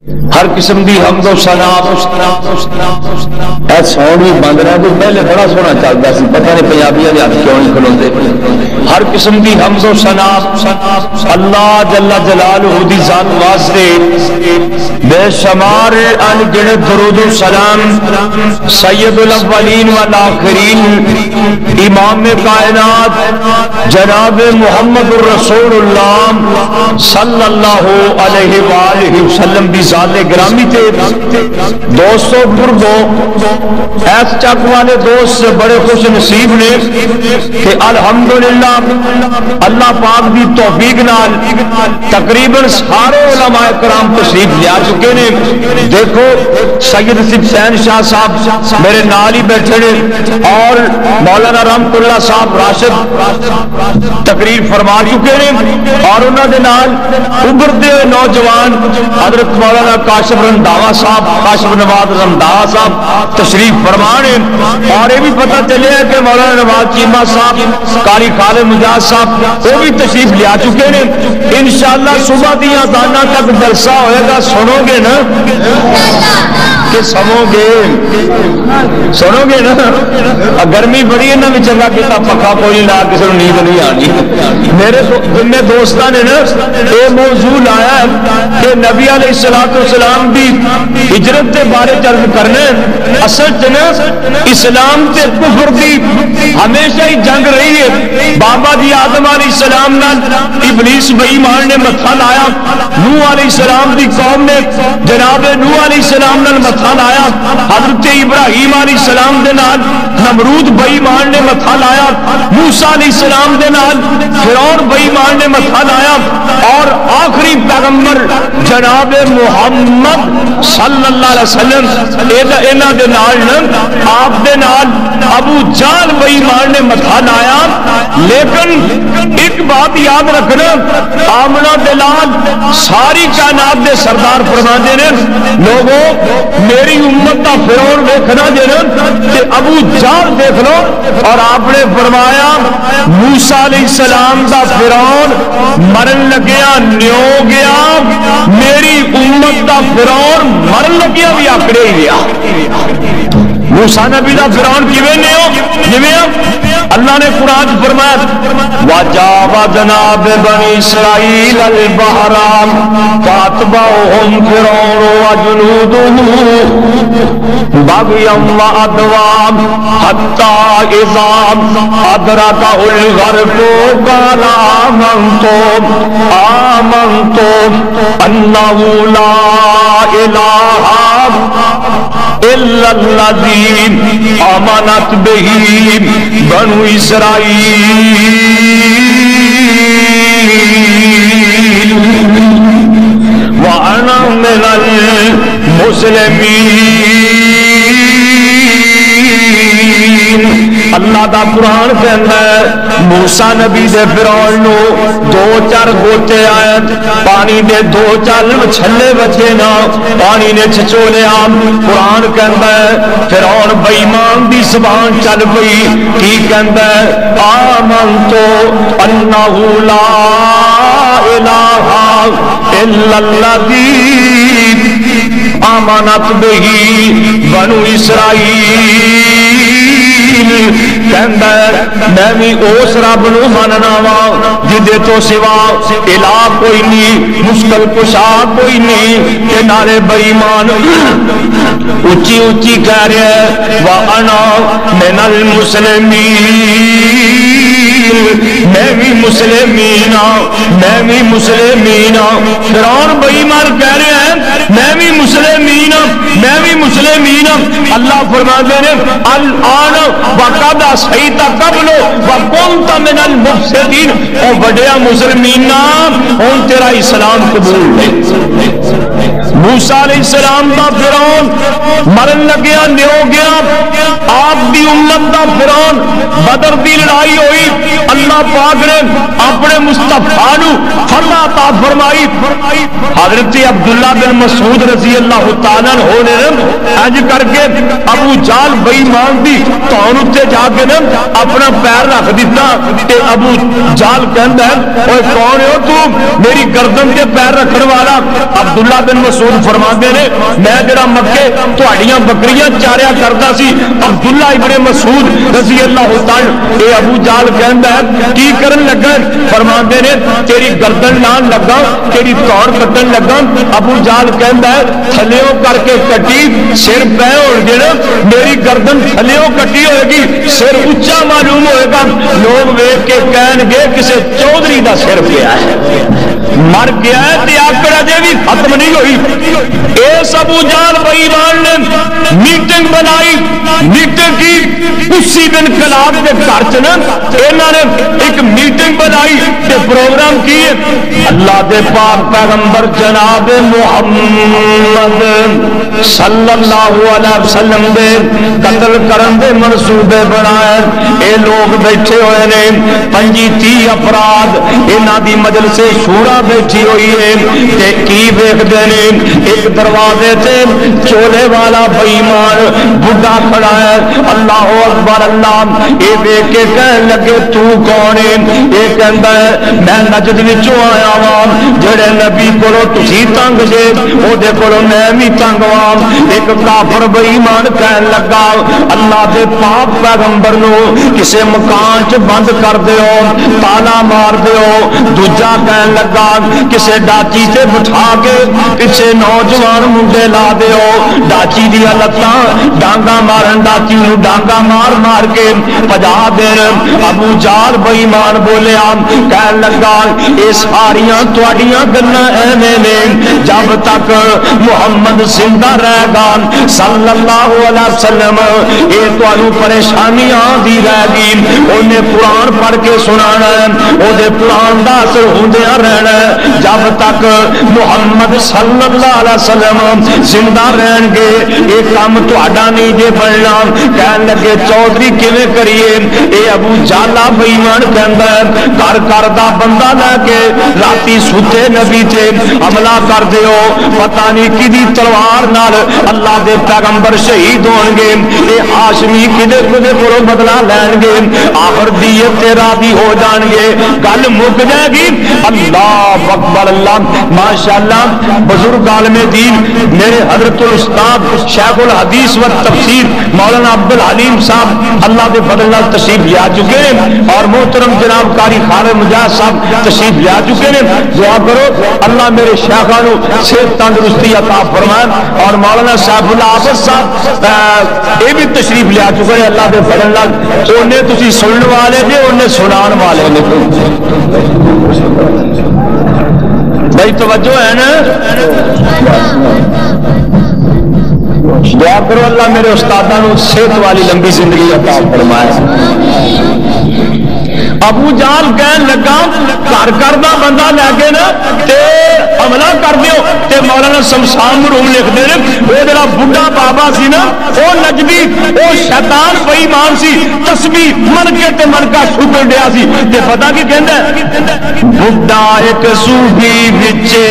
ہر قسم دی حمد و ثنا اے ساؤنڈ بھی بند رہا تو پہلے بڑا سونا چلتا سی، پتہ نہیں پنجابیاں دے ہاتھ کیوں نہیں کھلوندے۔ ہر قسم دی حمد و ثنا اللہ جل جلالہ دی ذات واسطے بے شمار ان گنے درود و سلام سید الاولین والآخرین امام کائنات جناب محمد الرسول اللہ صلی اللہ علیہ وآلہ وسلم دی ذات گرامی تے دوستو قربو ایس چک والے دوست سے بڑے خوش نصیب نے کہ الحمدللہ اللہ پاک دی توفیق نال تقریباً سارے علماء کرام تشریف لیا چکے نے۔ دیکھو سید حسین شاہ صاحب میرے نال ہی بیٹھے نے اور مولانا رحمت اللہ صاحب راشد تقریر فرما چکے نے، اور انہوں نے نال ابھرتے ہوئے نوجوان حضرت مولانا کاشف رنداوا صاحب، کاشف نواز رنداوا صاحب تشریف فرمانے، اور یہ بھی پتہ چلے کہ مولانا نواز چیمہ صاحب، قاری خالد مجاز صاحب وہ بھی تشریف لیا چکے ہیں۔ انشاءاللہ صبح دی اذان تک جلسہ ہوئے گا، سنو گے نا کہ سنو گے نا؟ گرمی بڑی ہے نا بھی چنگا کیتا پکا کوئی لا کسی نے نیند نہیں آنی۔ میرے جن دوستاں نے نا یہ موضوع لایا ہے کہ نبی علیہ السلام دی ہجرت کے بارے چرچ کرنے، اصل چنا اسلام تے کفر دی ہمیشہ ہی جنگ رہی ہے۔ بابا جی آدم علیہ السلام نال ابلیس بے ایمان نے متھا لایا، نوح علیہ السلام دی قوم نے جناب نوح علیہ السلام نال متھا لایا، حضرت ابراہیم علیہ السلام دے نال نمرود بے ایمان نے متھا لایا، موسیٰ علیہ السلام دے نال فرعون بے ایمان نے متھا لایا، اور آخری پیغمبر جناب محمد صلی اللہ علیہ وسلم انہاں دے نال آپ دے نال ابو جہل بے ایمان نے متھا لایا۔ لیکن ایک بات یاد رکھنا، آمنہ بلال ساری کائنات دے سردار فرماندے نے لوگوں میری امت دا فرعون دیکھنا جے تے ابو جہل دیکھ لو، اور آپ نے فرمایا موسیٰ علیہ السلام دا فرعون مرن لگیا نیو گیا، میری امت دا فرعون مرن لگیا بھی آکڑے ہی گیا۔ موسیٰ نبی دا فرعون کیویں نیو اللہ نے قرآن فرمایا وَجَاوَزْنَا بِبَنِي إِسْرَائِيلَ الْبَحْرَ فَأَتْبَعَهُمْ فِرْعَوْنُ وَجُنُودُهُ بَغْيًا وَعَدْوًا حَتَّى إِذَا أَدْرَكَهُ الْغَرْقُ قَالَ آمَنْتُ أَنَّهُ لَا إِلَهَ إِلَّا الَّذِي آمَنَتْ بِهِ بنو اسرائیل وَأَنَا مِنَ الْمُسْلِمِينَ۔ اللہ دا قرآن کہتا ہے موسیٰ نبی دے فرعون نو دو چار گوتے آئے، پانی دے دو چار چھلے بچے نا، پانی نے چھچولے آم۔ قرآن کہتا ہے فرعون بے ایمان دی زبان چل گئی، کی کہتا ہے آمنتو انہو لا الہ الا الذی آمنت بہی بنو اسرائیل۔ کہندا ہے میں بھی اس رب نو مننا وا جدے تو سوا الہ کوئی نہیں، مشکل کشا کوئی نہیں، تے نالے بے ایمان اونچی اونچی کہہ رہا ہے وانا من المسلمین، میں بھی مسلمین ہوں، میں بھی مسلمین ہوں۔ فرعون بے ایمان کہہ رہے ہیں میں بھی مسلمین ہوں، میں بھی مسلمین ہوں۔ اللہ فرماتے ہیں الآن وقد عصیت قبل وکنت من المفسدین، او بڑیا مسلمین ہوں تیرا اسلام قبول ہے۔ موسیٰ علیہ السلام دا فرعون مرن لگیا نیو گیا، آپ دی امت دا فرعون بدر دی لڑائی ہوئی، اللہ پاک نے اپنے مصطفیٰ نو فتح عطا فرمائی۔ حضرت عبداللہ بن مسعود رضی اللہ تعالیٰ عنہ نے اج کر کے ابو جہل بے ایمان دی تون تے جا کے اپنا پیر رکھ دیتا، تے ابو جہل کہندا ہے اوے کون ہو تو میری گردن تے پیر رکھن والا؟ عبداللہ بن مسعود مسعود فرماتے نے میں جڑا مکے تہاڈیاں بکریاں چاریا کردا سی عبداللہ ابن مسعود رضی اللہ تعالی اے ابو جہل کہندا ہے کی کرن لگا فرماتے نے تیری گردن لان لگا تیری توڑ کٹن لگا ابو جہل کہندا ہے تھلیوں کر کے کٹی سر پہ ہون گے نا میری گردن تھلیوں کٹی ہوئے گی سر اچا معلوم ہوئے گا لوگ ویکھ کے کہن گے کسے چودھری دا سر پیا ہے مر گیا ہے تے آکڑ اجے بھی ختم نہیں ہوئی اس ابو جہل بے ایمان نے میٹنگ بنائی میٹنگ کی اسی دن کلاب کے گھر چ نا انہوں نے ایک میٹنگ بنائی تے پروگرام کیے اللہ دے پاک پیغمبر جناب محمد صلی اللہ علیہ وسلم دے قتل کرن دے منصوبے بنائے اے لوگ بیٹھے ہوئے نے 25-30 افراد انہاں دی مجلس شورا بیٹھی ہوئی ہے تے کی ویکھدے نے ایک دروازے تے چولے والا بے ایمان بڈھا کھڑا ہے اللہ اکبر اللہ اے ویکھ کے کہن لگے تو کون ہے اے کہندا ہے میں نجد وچوں آیا ہاں جڑے نبی کولو تسی تنگ جے او دے کولو میں بھی تنگ ہاں ایک کافر بے ایمان کہن لگا اللہ دے پاک پیغمبر نو کسے مکان چ بند کر دیو تالا مار دیو دوجا کہن لگا کسے ڈاچی تے بٹھا کے پیچھے نوجوان منڈے لا دیو ڈاچی دی لتاں ڈانگا مارن ڈاچی نو ڈانگا مار مار کے پجا دین ابو جہل بے ایمان بولیا کہن لگا اے ساریاں تواڈیاں گلاں ایویں نے جب تک محمد زندہ رہے گا صلی اللہ علیہ وسلم اے تانوں پریشانیاں دی رہے گی اونے قرآن پڑھ کے سنانا ہے او دے قرآن دا اثر ہوندیاں رہنا ہے جب تک محمد صلی اللہ علیہ وسلم زندہ رہن گے اے کام تہاڈا نہیں جے بننا کہن لگے چودھری کیویں کریے اے ابو جہل بے ایمان کہندا ہے گھر گھر دا بندہ لے کے راتی سوتے نبی تے حملہ کر دیو پتہ نہیں کدی تلوار نال اللہ دے پیغمبر شہید ہون گے اے ہاشمی کدے کدے کولوں بدلہ لین گے آخر دیت تے راضی ہو جان گے گل مک جائے گی اللہ اکبر اللہ ماشاءاللہ بزرگ عالم دین میرے حضرت الاستاد شیخ الحدیث و تفسیر مولانا عبدالحلیم صاحب اللہ دے فضل نال تشریف لے چکے ہیں اور محترم جناب قاری خالد مجاہد صاحب تشریف لے چکے ہیں دعا کرو اللہ میرے شیخانو صحت تندرستی عطا فرمائے اور مولانا صاحب اللہ حافظ صاحب یہ بھی تشریف لے چکے ہیں اللہ دے فضل نال انہیں تسی سننے والے جے انہیں سنان والے نے بھائی توجہ ہے نا دعا کرو اللہ میرے استادانو صحت والی لمبی زندگی عطا فرمائے ابو جہل کہن لگا گھر گھر دا بندہ لے کے نا تے حملہ کر دیو تے مولانا شمشان مرحوم لکھتے ہیں وہ جڑا بڈھا بابا سی نا وہ نجدی وہ شیطان بے ایمان سی تسبیح من کے تے من کا سکر دیا سی تے پتہ کی کہندا ہے بڈھا ایک صوفی وچے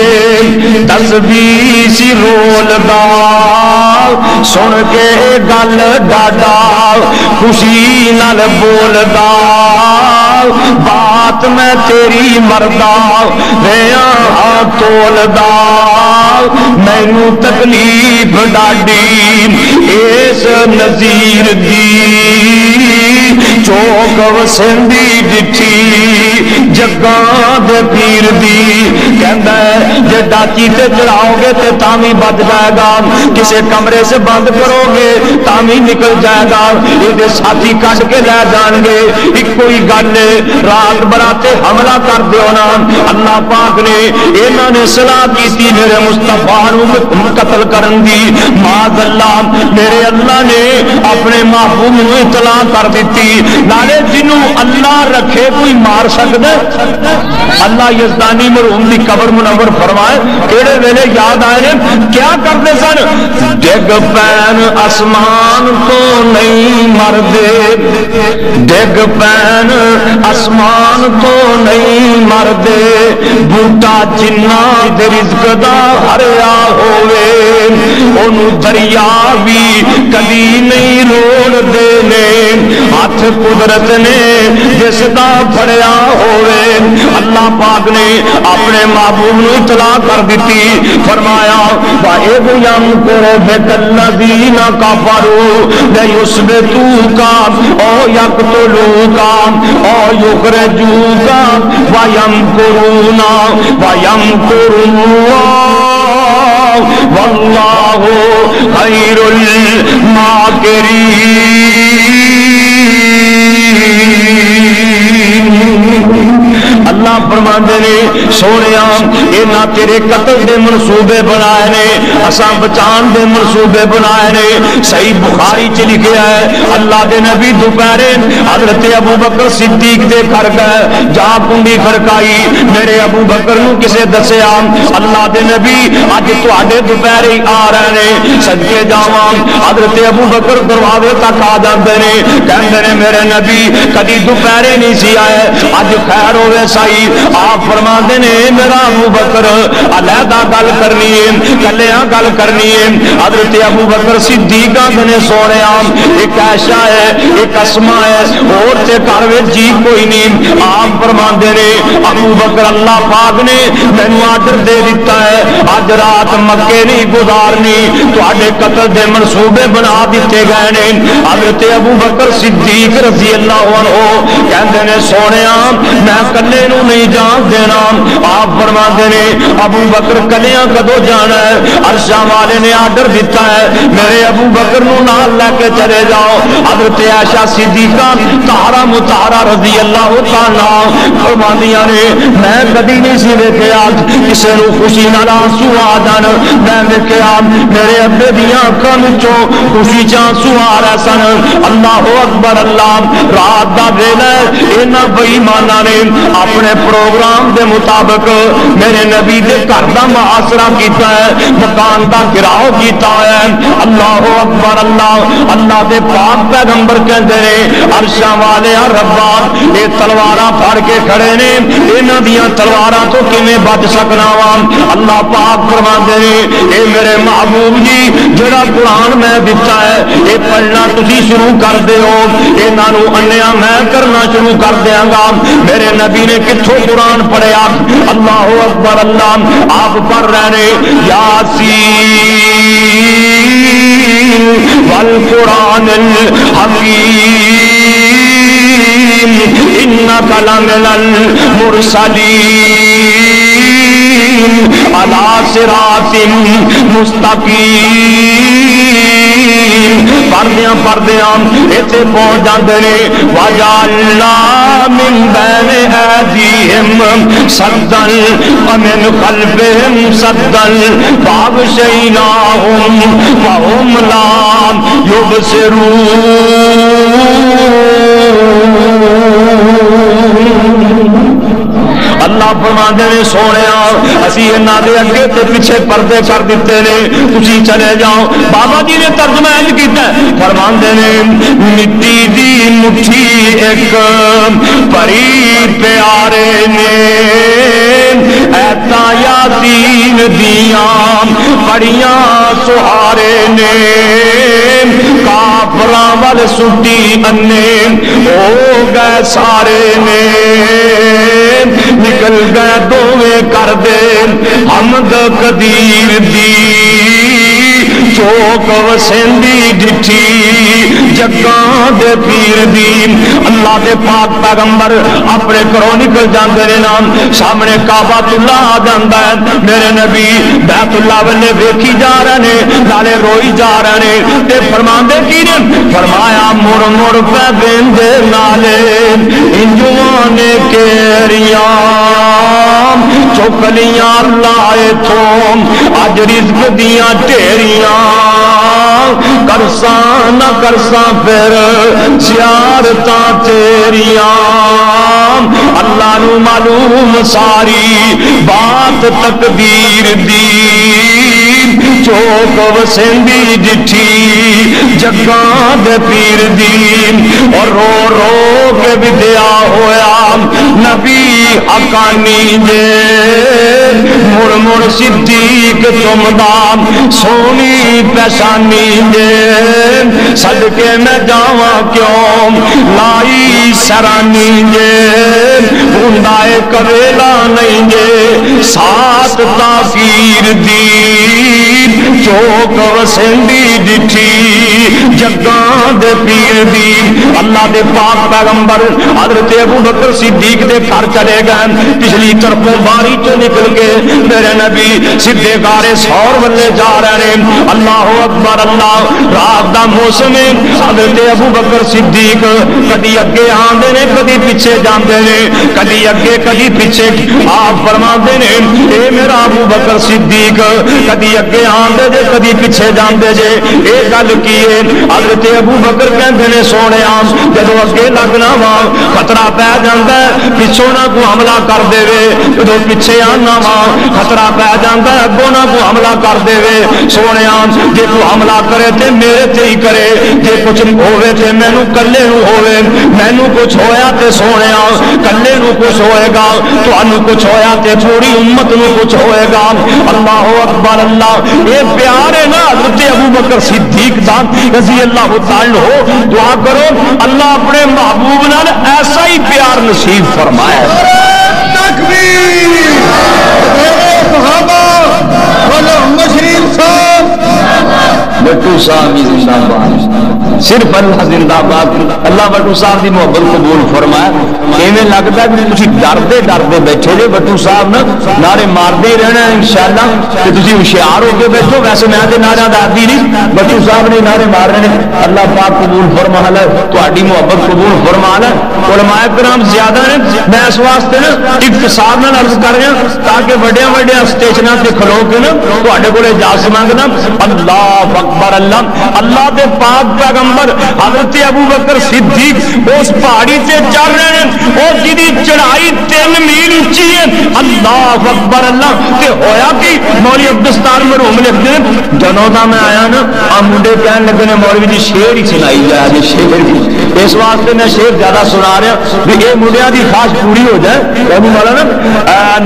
تسبیح سی رولدا سن کے گل ڈاڈا خوشی نال بولدا بات میں تیری مردا ویاں تولدا مینوں تکلیف ڈاڈی اس نذیر دی چوک وسندی ڈٹھی جگاں دے پیر دی کہندا ہے جے ڈاچی تے چڑھاؤ گے تے تامی بچ جائے گا کسے کمرے سے بند کرو گے تامی نکل جائے گا یہ ساتھی کٹ کے لے جان گے ایک کوئی گل رات براتے حملہ کر دیو نا اللہ پاک نے انہاں نے صلاح کیتی میرے مصطفیٰ نو قتل کرن دی معاذ اللہ میرے اللہ نے اپنے محبوب نو اطلاع کر دیتی نالے جنوں اللہ رکھے کوئی مار سکدا اللہ یزدانی مرحوم دی قبر منور فرمائے کیڑے ویلے یاد آئے نے کیا کرتے سن ڈگ پین آسمان تو نہیں مردے ڈگ پین آسمان تو نہیں مردے بوٹا جنہ دے رزق دا ہریا ہوئے انہوں دریا بھی کبھی نہیں روڑ دینے ہاتھ قدرت نے جس دا پڑیا ہوئے اللہ اللہ پاک نے اپنے محبوب نو اطلاع کر دیتی، فرمایا وَإِذْ يَمْكُرُ بِكَ الَّذِينَ كَفَرُوا لَيُثْبِتُوكَ أَوْ يَقْتُلُوكَ أَوْ يُخْرِجُوكَ وَيَمْكُرُونَ وَيَمْكُرُ اللَّهُ وَاللَّهُ خَيْرُ الْمَاكِرِينَ۔ اللہ فرماندے نے سونیا انہاں تیرے قتل دے منصوبے بنائے نے، اساں بچان دے منصوبے بنائے نے۔ صحیح بخاری چ لکھیا ہے اللہ دے نبی دوپہرے حضرت ابو بکر صدیق دے گھر گئے، جا کنڈی کھڑکائی، میرے ابو بکر نو کسے دسیا اللہ دے نبی اج تواڈے دوپہرے آ رہے نے، صدقے جاواں۔ حضرت ابو بکر دروازے تک آ جاندے نے، کہندے نے میرے نبی کدی دوپہرے نہیں سی آئے، اج خیر ہوے سائی۔ آپ فرماندے نے میرا ابو بکر علیحدہ گل کرنی ہے، کلیاں گل کرنی ہے۔ حضرت ابو بکر صدیق نے سونیا ایک عائشہ ہے ایک اسما ہے، اور تے گھر وچ جی کوئی نہیں۔ آپ فرماندے نے ابو بکر اللہ پاک نے مینوں آرڈر دے دیتا ہے اج رات مکے نہیں گزارنی، تواڈے قتل دے منصوبے بنا دیتے گئے نے۔ حضرت ابو بکر صدیق رضی اللہ عنہ کہندے نے سونیا میں کلے نو نہیں جان دینا۔ آپ فرماندے نے ابو بکر کلیاں کدو جانا ہے؟ عرشاں والے نے آرڈر دیتا ہے میرے ابو بکر نو نال لے کے چلے جاؤ۔ حضرت عائشہ صدیقہ طاہرہ مطہرہ رضی اللہ تعالی فرماندیاں نے میں کدی نہیں سی ویکھیا کسے نو خوشی نال آنسو آ جان، میں ویکھیا میرے ابے دیاں اکھاں وچوں خوشی چ آنسو آ رہے سن۔ اللہ اکبر اللہ، رات دا ویلا انہاں بے ایماناں نے اپنے پروگرام دے مطابق میرے نبی دے گھر دا محاصرہ کیتا ہے، مکان دا گھراؤ کیتا ہے۔ اللہ اکبر اللہ، اللہ دے پاک پیغمبر کہندے نے عرشاں والے ربا یہ تلواراں پھڑ کے کھڑے نے، انہاں دیاں تلواراں تو کیویں بچ سکنا وا؟ اللہ پاک فرماندے نے اے میرے محبوب جی جڑا قرآن میں دتا ہے یہ پڑھنا تسی شروع کر دیو، انہاں نو انیا میں کرنا شروع کر دیاں گا۔ میرے نبی نے کتھوں قرآن پڑھیا؟ اللہ اکبر اللہ، آپ پڑھ رہے نے یاسین والقرآن الحکیم انک لمن المرسلین علی صراط مستقیم۔ پردیاں ایتھے پہنچ جاندے نے وَجَعَلْنَا مِن بَيْنِ أَيْدِيهِمْ سَدًّا وَمِنْ خَلْفِهِمْ سَدًّا فَأَغْشَيْنَاهُمْ فَهُمْ لَا يُبْصِرُونَ۔ اللہ فرماندے نے سونیا اسی انہاں دے اگے تے پیچھے پردے کر دیتے نے، تسی چلے جاؤ۔ بابا جی نے ترجمہ انج کیتا ہے، فرماندے نے مٹی دی مٹھی ایک پری پیارے نے ایتا یاسین دیاں بڑیاں سہارے نے، کافراں ول سٹی انے ہو گئے سارے نے، نکل گئے دوویں کر دے حمد قدیر دی، چوک وسیندی ڈٹھی جگاں دے پیر دی۔ اللہ دے پاک پیغمبر اپنے گھروں نکل جاندے نے نام سامنے کعبۃ اللہ آ جاندا ہے، میرے نبی بیت اللہ والے ویکھی جا رہے نے نالے روئی جا رہے نے، تے فرماندے کی نے فرمایا مڑ مڑ پہ دیندے نالے انجواں نے کیریاں چوکلیاں لائے تھوم اج رزق دیاں ٹھیریاں، کرساں نہ کرساں پھر زیارتاں تیریاں، اللہ نو معلوم ساری بات تقدیر دی، چوک وسیندی ڈٹھی جگاں دے پیر دی، اور رو رو کے بھی دیا ہویا نبی حقانی جے مڑ مڑ صدیق چمدا سونی پیشانی جے صدقے میں جاواں کیوں لائی سرانی جے ہندائے کبیلا نہیں جے سات تاثیر دی چوک وسندی ڈٹھی جگاں دے پیر دی اللہ دے پاک پیغمبر حضرت ابو بکر صدیق دے گھر چلے گئے پچھلی طرفوں باری چ نکل کے میرے نبی سیدھے غار ثور والے جا رہے ہیں اللہ اکبر اللہ رات دا موسم ہے حضرت ابو بکر صدیق کدی اگے آندے نے کدی پیچھے جاندے نے کدی اگے کدی پیچھے آپ فرماندے نے اے میرا ابو بکر صدیق کدی اگے آندے جے کدی پیچھے جاندے جے اے گل کی ہے حضرت ابو بکر کہندے نے سونیا جدوں اگے لگنا وا خطرہ پہ جاندا ہے پیچھوں نہ کوئی حملہ کر دے جدوں پیچھے آنا وا خطرہ پہ جاندا ہے اگوں نہ کوئی حملہ کر دے سونیا جے کوئی حملہ کرے تے میرے تے ہی کرے جے کچھ ہوے تے مینوں کلے نوں ہوے مینوں کچھ ہویا تے سونیا کلے نوں کچھ ہوئے گا تانوں کچھ ہویا تے پوری امت نوں کچھ ہوئے گا اللہ اکبر اللہ اے پیار ہے نا حضرت ابو بکر صدیق دا رضی اللہ تعالی ہو دعا کرو اللہ اپنے محبوب نال ایسا ہی پیار نصیب فرمائے تکبیر صحابہ بولو مشرف صاحب بٹو صاحب زندہ باد صرف اللہ زندہ باد اللہ بٹو صاحب دی محبت قبول فرمائے ایویں لگتا ہے کہ تسی ڈردے ڈردے بیٹھے جے بٹو صاحب نا نعرے ماردے ہی رہنا انشاءاللہ کہ تسی ہوشیار ہو کے بیٹھو ویسے میں تے نعرہ دادی نہیں بٹو صاحب نے نعرے مار رہے ہیں اللہ پاک قبول فرما لے تہاڈی محبت قبول فرما لے علماء کرام زیادہ نے میں اس واسطے نا اختصار نال عرض کر رہا تاکہ بڑے بڑے اسٹیشناں تے کھلو کے نا تہاڈے کول اجازت مانگنا اللہ اکبر اللہ اللہ دے پاک پیغمبر حضرت ابو بکر صدیق اس پہاڑی تے چڑھ رہے ہیں اور جدی چڑھائی 3 میل اونچی ہے اللہ اکبر اللہ تے ہویا کہ مولوی عبدالستار مرحوم لکھتے ہیں جنوں دا میں آیا نا آ منڈے کہن لگے نے مولوی جی شعر ہی سنائی جائے جی شعر ہی اس واسطے میں شعر زیادہ سنا رہا بھی یہ منڈیاں دی خواہش پوری ہو جائے ابو مولانا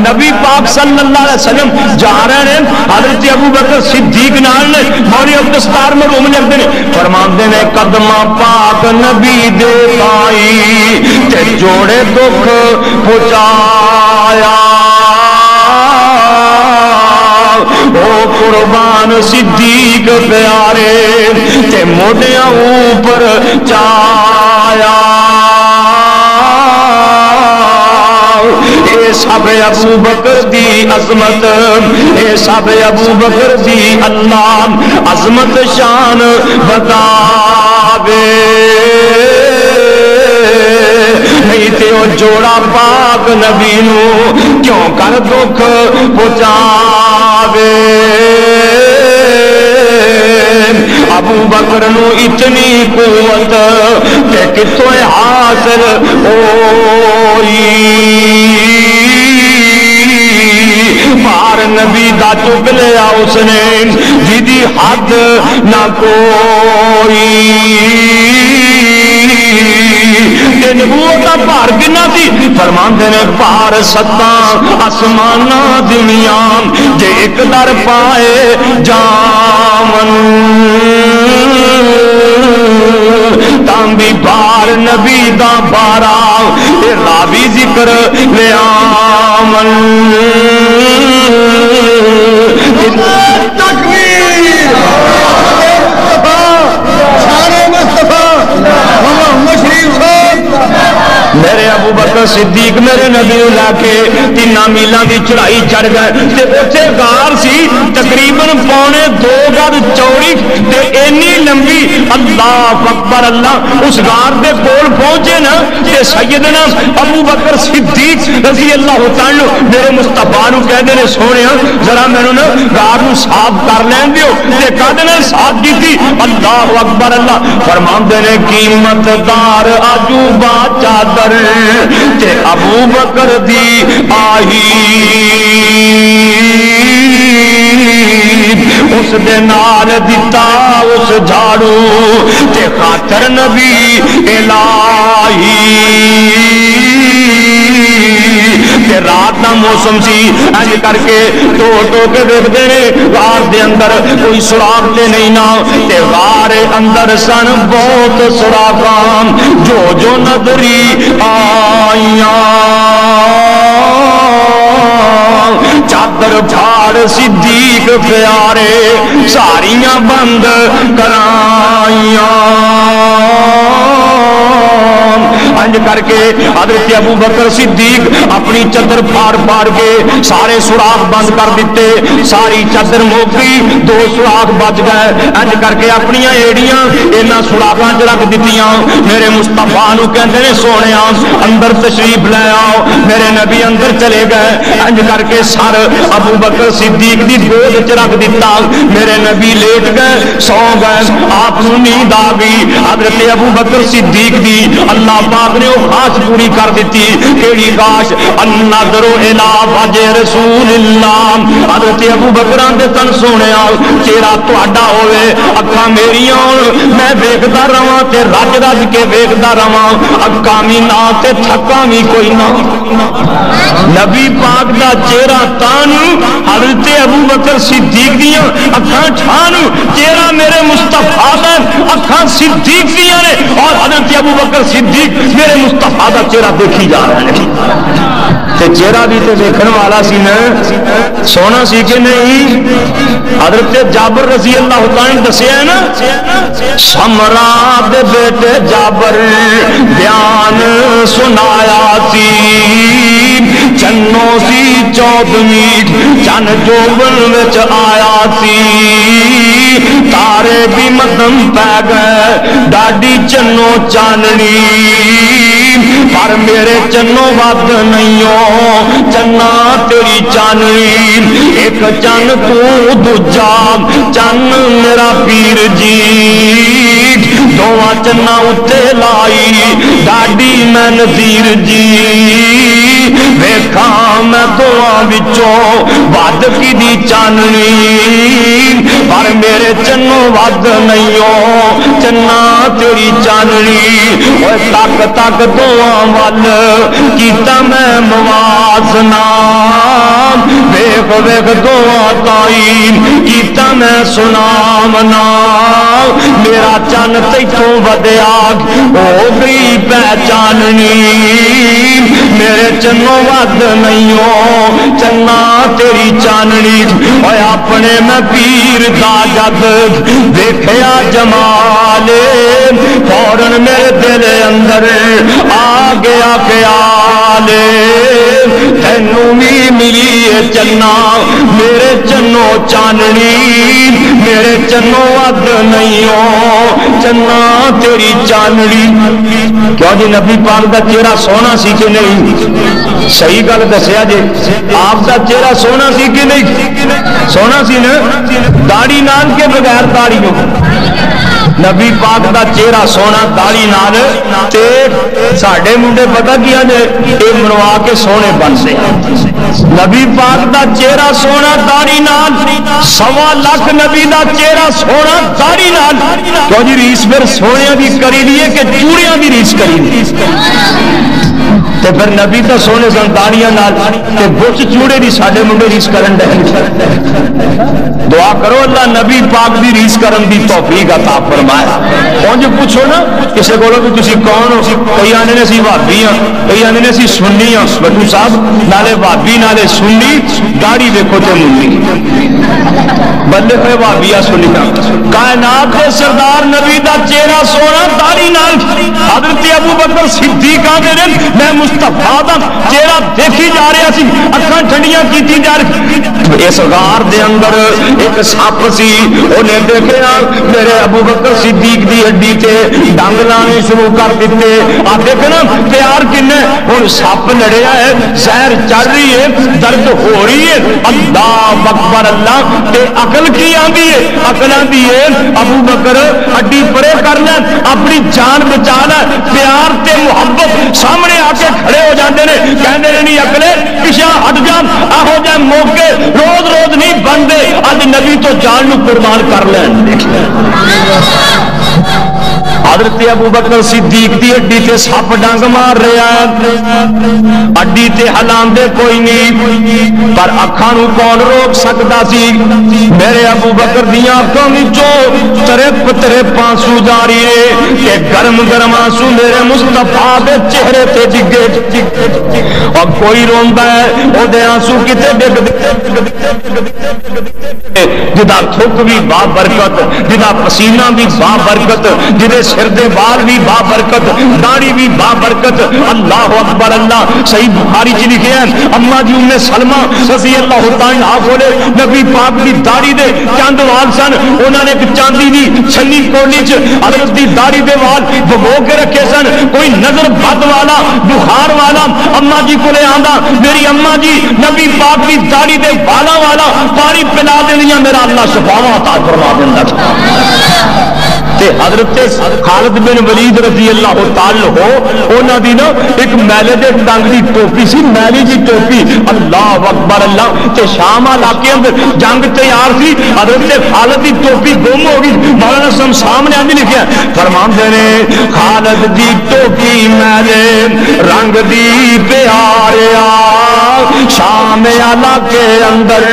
نبی پاک صلی اللہ علیہ وسلم جا رہے ہیں حضرت ابو بکر صدیق نال نے مولوی عبدالستار مرحوم لکھتے ہیں فرماندے نے قدماں پاک نبی دے پائی تے جوڑے دکھ پہنچایا او قربان صدیق پیارے تے موڈیاں اوپر چایا اے سب ابو بکر دی عظمت اے سب ابو بکر دی اللہ عظمت شان بتاوے نہیں تے او جوڑا پاک نبی نو کیوں کر دکھ پہنچاوے ابو بکر نو اتنی قوت کہ کتوں حاصل ہوئی بار نبی دا چک لیا اس نے جدی حد نہ کوئی نبوت کا بھار کنا تھی فرماندے نے بھار 7 آسمان دنیا جے ایک در پائے جامن تام بھی بار نبی دا بارا اے راوی ذکر لے آمن تکبیر سارے مصطفیٰ مشرف صاحب میرے ابو بکر صدیق میرے نبی لا کے 3 میلاں دی چڑھائی چڑھ گئے تے اوتھے غار سی تقریباً 2.25 گز چوڑی تے اینی لمبی اللہ اکبر اللہ اس غار دے کول پہنچے نا تے سیدنا ابو بکر صدیق رضی اللہ تعالی میرے مصطفیٰ نو کہندے نے سونیا ذرا مینوں نا غار نو صاف کر لین دیو تے کہندے نے صاف کیتی اللہ اکبر اللہ فرماندے نے قیمت دار عجوبہ چادر تے ابو بکر دی آہی اس دے نال دیتا اس جھاڑو تے خاطر نبی الہی تے رات دا موسم سی انج کر کے ٹو کے دیکھتے ہیں غار دے اندر کوئی سراغ تے نہیں نا تے غار اندر سن بہت سراغاں جو نظری آئیاں چادر پھاڑ صدیق پیارے ساریاں بند کرائیاں انج کر کے حضرت ابو بکر صدیق اپنی چادر پھاڑ کے سارے سوراخ بند کر دیتے ساری چادر موکی دو سوراخ بچ گئے انج کر کے اپنی ایڑیاں انہاں سوراخاں چ رکھ دتیاں میرے مصطفیٰ نو کہندے نے سونیا اندر تشریف لے آؤ میرے نبی اندر چلے گئے انج کر کے سر ابو بکر صدیق دی گود چ رکھ دیتا میرے نبی لیٹ گئے سو گئے آپ نو نیند آ گئی حضرت ابو بکر صدیق دی اللہ پاک نے وہ خاص پوری کر دیتی کیڑی خاص النظر الی وجہ رسول اللہ حضرت ابو بکر دے تن سونیا چہرہ تہاڈا ہوے اکھاں میریاں میں ویکھدا رہواں تے رج رج کے ویکھدا رہواں اکھاں وی نہ تے تھکاں وی کوئی نہ نبی پاک دا چہرہ تان حضرت ابو بکر صدیق دیاں اکھاں ٹھان چہرہ میرے مصطفیٰ دا اکھاں صدیق دیاں نے اور حضرت ابو بکر صدیق میرے مصطفیٰ دا چہرہ دیکھی جا رہا ہے تے چہرہ بھی تے دیکھن والا سی نا سونا سی کہ نہیں حضرت جابر رضی اللہ تعالی نے دسیا ہے نا سمرا دے بیٹے جابر بیان سنایا سی چنوں سی چودھویں چن جوبن وچ آیا سی تارے بھی مدم پہ گئے ڈاڈی چنوں چاننی پر میرے چنوں ود نہیں ہو چنا تیری چاننی ایک چن تو دوجا چن میرا پیر جی دواں چنا اتے لائی ڈاڈی میں نذیر جی ویکھاں میں دواں وچوں ود کی دی چاننی پر میرے چنوں ود نہیں ہو چنا تیری چاننی اوے تک تک دواں ول کیتا میں موازنہ ویکھ ویکھ دواں تائی کیتا میں سنامنا میرا چن تیتھوں ودیا ہو گئی پہچاننی میرے چنوں ود نہیں ہو چنا تیری چاننی اوے اپنے میں پیر دا جد دیکھیا جمال فوراً میرے دل اندر آ گیا خیال تینوں بھی ملی ہے چنا میرے چنوں چاننی میرے چنوں ود نہیں ہو چنا تیری چاننی کیوں جی نبی پاک دا چہرہ سونا سی کہ نہیں صحیح گل دسیا جی آپ دا چہرہ سونا سی کہ نہیں سونا سی نا داڑھی نال کے بغیر داڑھی ہو نبی پاک دا چہرہ سونا داڑھی نال تے ساڈے منڈے پتہ کیا جے اے منوا کے سونے بنتے نبی پاک دا چہرہ سونا داڑھی نال 1.25 لاکھ نبی دا چہرہ سونا داڑھی نال کیوں جی ریس پھر سونے دی کری دیے کہ چوڑیاں دی ریس کری دی تے پھر نبی تا سونے سن داڑیاں نال تے بچ چوڑے دی ساڈے منڈے ریس کرن دے دعا کرو اللہ نبی پاک دی ریس کرن دی توفیق عطا فرمائے کون جو پوچھو نا کسے کولو بھی تسی کون ہو کئی آنے نے سی وہابی ہاں کئی آنے نے سی سنی ہاں بٹو صاحب نالے وہابی نالے سنی داڑھی دیکھو تے منڈی بلے ہوئے وہابیا سنی ہاں کائنات کے سردار نبی دا چہرہ سونا داڑھی نال حضرت ابو بکر صدیق آ گئے میں مصطفیٰ دا چہرہ دیکھی جا رہا سی اکھاں ٹھنڈیاں کیتی جا رہی اس غار دے اندر ایک سپ سی انہیں دیکھیا میرے ابو بکر صدیق دی ہڈی تے ڈنگ لانے شروع کر دیتے آ دیکھنا پیار کنے ہن سپ لڑیا ہے زہر چڑھ رہی ہے درد ہو رہی ہے اللہ اکبر اللہ تے عقل کی آندی ہے عقل آندی ہے ابو بکر ہڈی پرے کر لے اپنی جان بچا لے پیار تے محبت سامنے آ کے کھڑے ہو جاندے نے کہندے نے نہیں عقلے پیچھے ہٹ جا آہو جائے موقع روز روز نہیں بنتے اج نبی تو جان نو قربان کر لین حضرت ابو بکر صدیق دی اڈی تے سپ ڈنگ مار رہا ہے، اڈی تے ہلاندے کوئی نہیں، پر اکھاں نو کون روک سکدا سی؟ میرے ابو بکر دیاں اکھاں وچوں ترپ ترپ آنسو جاری ہے کہ گرم گرم آنسو میرے مصطفیٰ دے چہرے تے ڈگے، اور کوئی روندا ہے او دے آنسو کتے ڈگ جدا تھوک بھی با برکت، جدا پسینہ بھی با برکت، جدے سر دے بال بھی با برکت، داڑھی بھی با برکت۔ اللہ اکبر اللہ۔ صحیح بخاری چ لکھے ہیں اما جی ام سلمہ رضی اللہ تعالی عنہا کولے نبی پاک دی داڑھی دے چند وال سن، انہوں نے ایک چاندی دی چھلی کولی چ حضرت دی داڑھی دے وال بھگو کے رکھے سن۔ کوئی نظر بد والا بخار والا اما جی کولے آندا، میری اما جی نبی پاک دی داڑھی دے والا والا پانی پلا دینیاں، میرا اللہ شفاواں عطا فرما دیندا تھا۔ تے حضرت خالد بن ولید رضی اللہ تعالی ہو انہاں دی نا ایک میلے دے ڈنگ دی ٹوپی سی، میلی جی ٹوپی، اللہ اکبر اللہ۔ تے شام علاقے اندر جنگ تیار سی، حضرت خالد دی ٹوپی گم ہو گئی، مولانا سم سامنے آندی لکھیا فرماندے نے خالد دی ٹوپی میلے رنگ دی پیاریا، شام علاقے اندر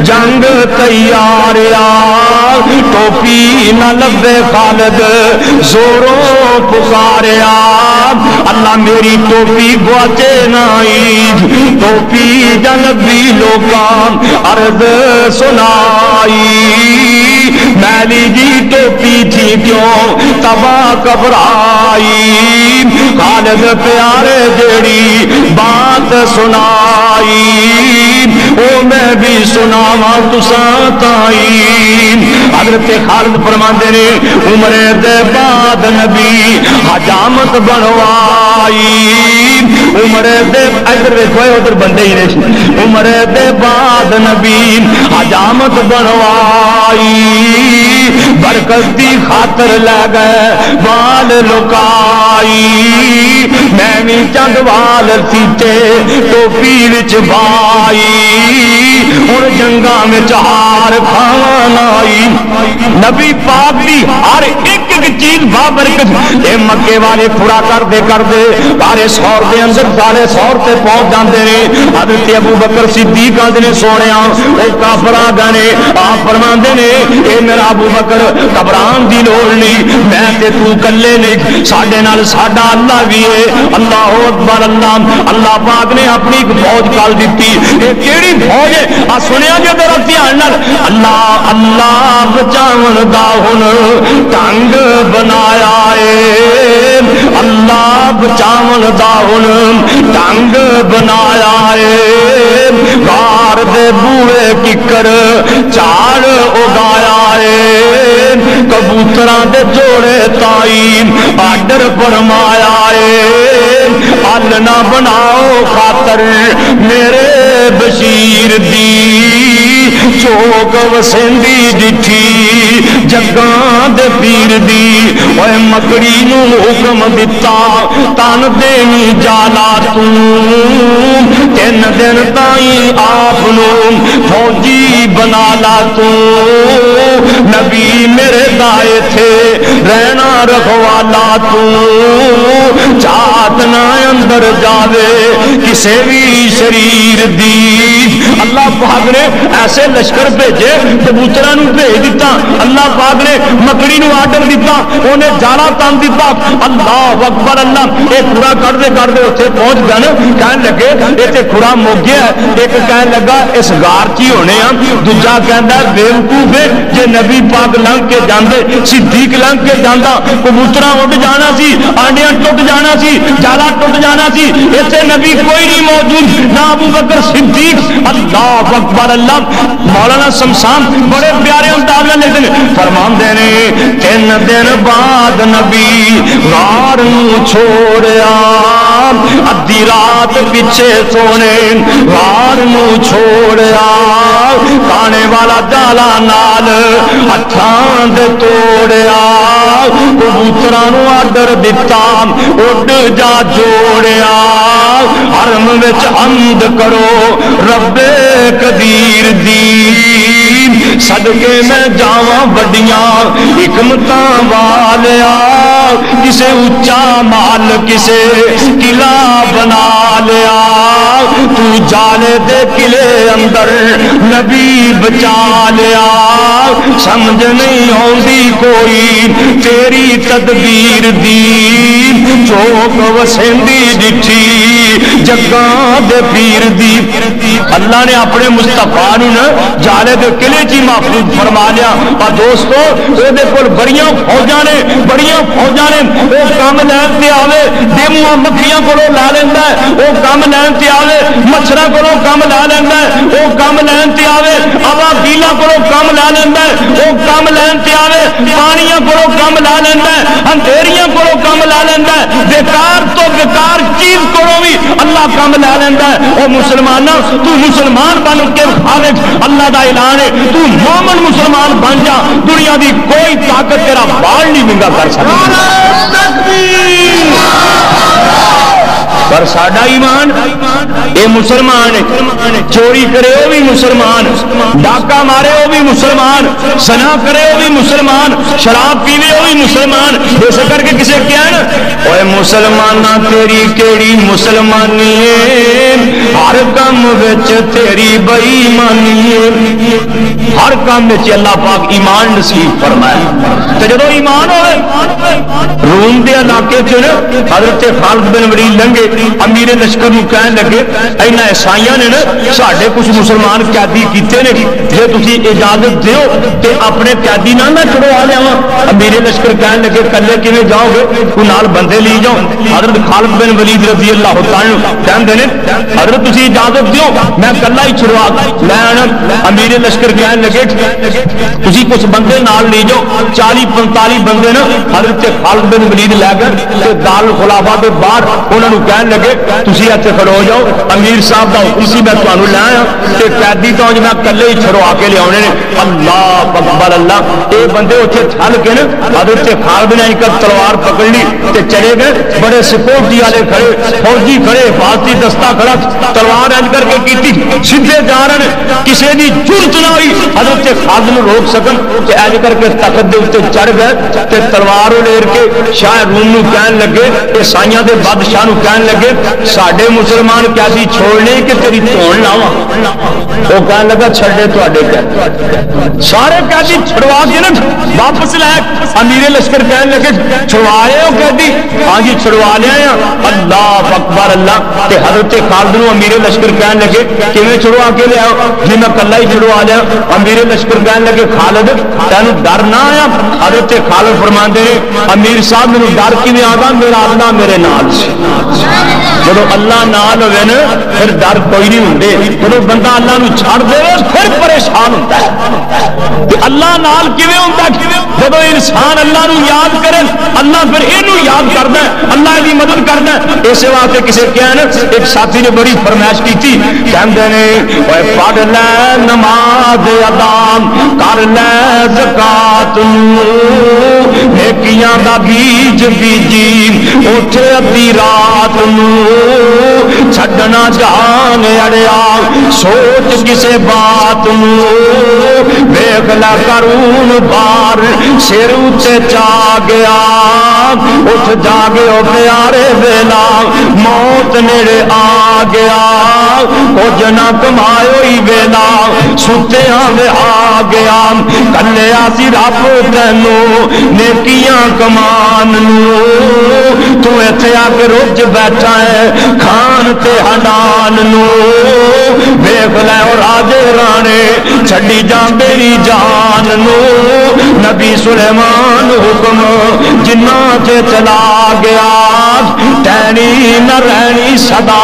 جنگ تیاریا، ٹوپی نہ لبے خالد زوروں پکاریا، اللہ میری ٹوپی گواچے نائی، ٹوپی جنبی لوکاں عرض سنائی، میلی جی ٹوپی تھی کیوں تباہ گھبرائی، خالد پیارے جیڑی بات سنائی او میں بھی سناواں تساں تائی۔ حضرت خالد فرماندے نے عمر دے بعد نبی حجامت بنوائی، عمر دے ادھر ویکھو ادھر بندے ہی نہیں، عمر دے بعد نبی حجامت بنوائی، برکت دی خاطر لے گئے وال لکائی، میں بھی چند وال سیتے ٹوپی وچ بائی، ہن جنگاں وچ ہار کھان آئی۔ نبی پاک دی ہر ایک چیز بابرکت، اے مکے والے پورا کر دے سارے سور دے اندر سارے سور تے پہنچ جاندے نے۔ حضرت ابو بکر صدیق آندے نے سونیا او کافر آ گئے، آپ فرماندے نے اے میرا ابو بکر گھبران دی لوڑ نہیں، میں تے تو کلے نہیں، ساڈے نال ساڈا اللہ بھی ہے۔ اللہ اکبر اللہ۔ اللہ پاک نے اپنی ایک فوج کال دیتی، اے کیڑی فوج ہے آ سنیا جے ذرا دھیان نال، اللہ اللہ بچاون دا ہن ٹنگ بنایا اے، اللہ بچاون دا ہن ٹنگ بنایا اے، غار دے بوئے ککر چاڑ اگایا اے، کبوتراں دے جوڑے تائی آڈر فرمایا اے، ال نہ بناؤ خاطر میرے بشیر دی، چوک وسیندی ڈٹھی جگاں دے پیر دی، اوے مکڑی نو حکم دتا تن دینی جالا تو، 3 دن تائیں آپ نو فوجی بنا لا تو، نبی میرے دائے تھے رہنا رکھوالا تو، چاہت نہ اندر جاوے کسے بھی شریر دی۔ اللہ پاک نے ایسے لشکر بھیجے، کبوتراں نو بھیج دیتا، اللہ پاک نے مکڑی نو آڈر دیتا، انہیں جالا تان دیتا۔ اللہ اکبر اللہ۔ ایک کھڑا کر دے اتنے پہنچ گئے، کہنے لگے یہ تے کھڑا مک گیا، ایک کہنے لگا اس غار چی ہونے ہیں، دوجا کہندا ہے بیوقوف ہے، جے نبی پاک لنگ کے جاندے، صدیق لنگ کے جاندا، کبوتراں اڈ جانا سی، آنڈیاں ٹوٹ جانا سی، جالا ٹوٹ جانا سی، ایتھے نبی کوئی نہیں موجود، نہ ابو بکر صدیق۔ اللہ اکبر اللہ۔ مولانا شمشان بڑے پیارے انداز میں لکھتے ہیں، فرماندے نے 3 دن بعد نبی غار نو چھوڑیا، ادھی رات پیچھے سونے غار نو چھوڑیا، کانے والا جالا نال ہتھاں دے توڑیا، کبوتراں نو آڈر دتا اڈ جا جوڑیا، حرم وچ حمد کرو رب قدیر دی، صدقے میں سجاواں وڈیاں حکمتاں والیا کسے اچا مال کسے قلعہ بنا لیا تو جالے دے قلعے اندر نبی بچا لیا سمجھ نہیں ہوندی کوئی تیری تدبیر دی چوک وسیندی ڈٹھی جگاں دے پیر دی اللہ نے اپنے مصطفیٰ نو جالے دے قلعے چی محفوظ فرما لیا اور دوستو دے کول بڑیاں فوجاں نے وہ کام لین تے آوے ڈیمواں مکھیاں کولوں لا لیندا ہے وہ کام لین تے آوے مچھراں کولوں کام لا لیندا ہے وہ کام لین تے آوے ابا گیلا کولوں کام لا لیندا ہے وہ کام لین تے آوے پانیاں کولوں کام لا لیندا ہے اندھیریاں کولوں کام لا لیندا ہے بیکار تو بیکار چیز کولوں بھی اللہ کام لا لیندا ہے او مسلماناں تو مسلمان بن کے خالق اللہ دا اعلان ہے تو مومن مسلمان بن جا دنیا دی کوئی طاقت تیرا بال نہیں منگا کر سکتی پر ساڈا ایمان اے مسلمان چوری کرے وہ بھی مسلمان ڈاکہ مارے وہ بھی مسلمان سنا کرے وہ بھی مسلمان شراب پیوے وہ بھی مسلمان اس کر کے کسے کیا ہے نا اوے مسلمانہ تیری کیڑی مسلمانی ہے ہر کام وچ تیری بے ایمانی ہے ہر کام وچ اللہ پاک ایمان نصیب فرمائے تے جدوں ایمان ہوئے روم دے علاقے چ حضرت خالد بن ولید لنگے امیر لشکر نو کہن لگے اینا عیسائیاں نے نا ساڈے کچھ مسلمان قیدی کیتے نے جے تسی اجازت دیو تے اپنے قیدی نہ میں چھڑوا لیاواں امیر لشکر کہن لگے کلے کیویں جاؤ گے تو نال بندے لی جاؤ حضرت خالد بن ولید رضی اللہ تعالی عنہ کہندے نے حضرت تسی اجازت دیو میں کلا ہی چھڑوا لے آنا امیر لشکر کہن لگے تسی کچھ بندے نال لی جاؤ 40-45 بندے نا حضرت خالد بن ولید لے گئے تے دار الخلافہ دے باہر انہاں نو کہن لگے تسی ایتھے کھڑو ہو جاؤ امیر صاحب دا حکم سی میں تانوں لے آیا تے قیدی تو میں کلے ہی چھڑوا کے لے آنے نے اللہ اکبر اللہ اے بندے اوتھے ٹھل کے نا حضرت خالد نے ایک تلوار پکڑ لی تے چلے گئے بڑے سکیورٹی والے کھڑے فوجی کھڑے حفاظتی دستہ کھڑا تلوار انج کر کے کیتی سیدھے جا رہے کسے دی جرت نہ ہوئی حضرت خالد نو روک سکن تے انج کر کے تخت دے اوتے چڑھ گئے تے تلوار لیر کے شاہ روم نو کہن لگے عیسائیاں دے بادشاہ نو کہن لگے ساڈے مسلمان قیدی چھوڑنے کہ تیری توڑ لاواں وہ کہن لگا چھڑے تواڈے قیدی سارے قیدی چھڑوا کے نا واپس لے امیر لشکر کہن لگے چھڑوائے ہو قیدی ہاں جی چھڑوا لے آیا اللہ اکبر اللہ تے حضرت خالد نو امیر لشکر کہن لگے کیویں چھڑوا کے لے آؤ جی میں کلا ہی چھڑوا لیا امیر لشکر کہن لگے خالد تینوں ڈر نہ آیا حضرت خالد فرماندے نے امیر صاحب مینوں ڈر کیویں آ گیا میرا اللہ میرے نال سی جب اللہ نال ہوئے نا پھر ڈر کوئی نہیں ہوندے جب بندہ اللہ نو چھڑ دے پھر پریشان ہوتا ہے کہ اللہ نال کیویں ہوندا جب انسان اللہ نو یاد کرے اللہ پھر اینو یاد کردا ہے اللہ دی مدد کردا ہے اس واسطے کسے کہیا نا ایک ساتھی نے بڑی فرمائش کی تھی کہندے نے اوے پڑھ لے نماز ادا کر لے زکات نیکیاں دا بیج بیجی اٹھے ادھی رات چھڈنا جان اڑیا سوچ کسے بات ویکھ لا کرون بار سر اتے چا گیا اٹھ جاگو پیارے ویلا موت نیڑے آ گیا کچھ نہ کمایو ہی ویلا ستیاں وے آ گیا کلے آسی رب تینوں نیکیاں کمان تو ایتھے آ کے رج بیٹھا ہے کھان تے ہڈان نو ویکھ لے او راجے رانے چھڈی جا میری جان نو نبی سلیمان حکم جنہ تے چلا گیا ٹہنی نہ رہنی صدا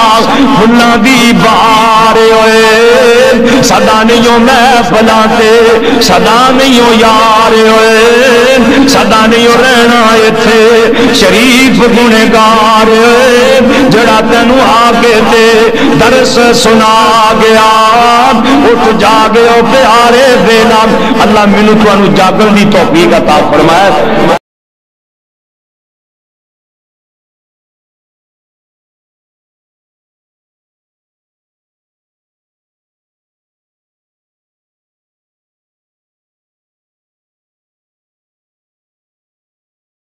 پھلاں دی بار ہوئے صدا نہیں ہو محفلاں تے صدا نہیں ہو یار ہوئے صدا نہیں ہو رہنا ایتھے شریف گنہگار جڑا تینوں آ کے تے درس سنا گیا اٹھ جاگو پیارے ویلا اللہ مینوں تانوں جاگن دی توفیق عطا فرمائے